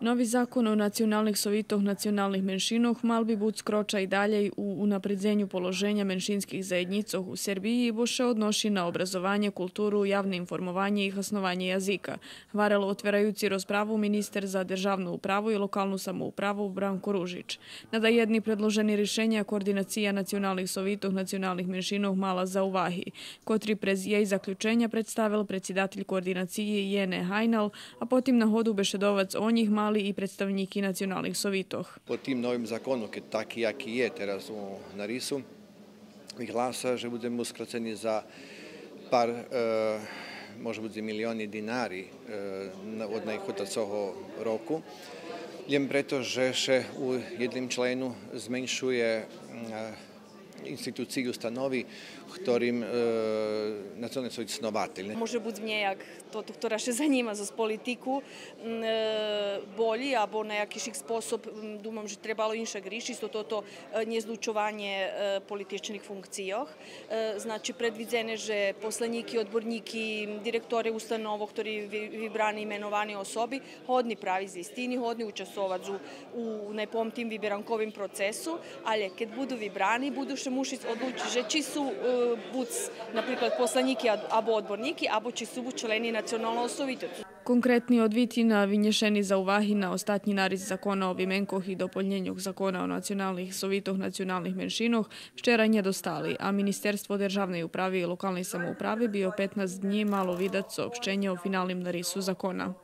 Novi zakon o nacionalnih sovitoh nacionalnih menšinoh mal bi bud skroča i dalje u unapredzenju položenja menšinskih zajednicoh u Serbiji bo še odnoši na obrazovanje, kulturu, javne informovanje i hasnovanje jazika. Varelo otverajući rozpravu minister za državnu upravu i lokalnu samoupravu Branko Ružić. Nada jedni predloženi rješenja koordinacija nacionalnih sovitoh nacionalnih menšinoh mala za uvahi, kotri prez jej zaključenja predstavil predsjedatelj koordinacije Jene Hajnal, a potim na hodu bešedovac o njih mali i predstavniki nacionalnih sovitoh. Po tim novim zakonu, taki jaki je teraz na Risu, vyhlása, že budeme uskraceni za pár, može biti milióny dinari od najchota cього roku. Len preto, že še u jednym členu zmenšuje instytuciju stanovi, ktorým nacionalny sovjet snovatelj. Може бути ніяк тот, хто ще займає за політику, болі або на якийсь спосіб, думам, що trebalo іншак рішити, то незлучування політичних функціях. Znači, predviđene, že poslaniki, odborniki, direktori ustanova, ktorí vybraní imenovaní osoby, hodni pravi za istini, hodni učestovati u nekom tim vyberankovým procesu, ali kad budu vybrani, budu še mušiť odlučiti, že či su buď napríklad poslaniki abo odborniki, abo či su členi nacionalnog sovitotu. Konkretni odviti na vinješeni za uvahi na ostatnji naris zakona o vimenkoh i dopoljnjenju zakona o nacionalnih sovitoh nacionalnih menšinoh včera nje dostali, a Ministerstvo državne uprave i lokalne samouprave bio 15 dni malo vidat saopštenje o finalnim narisu zakona.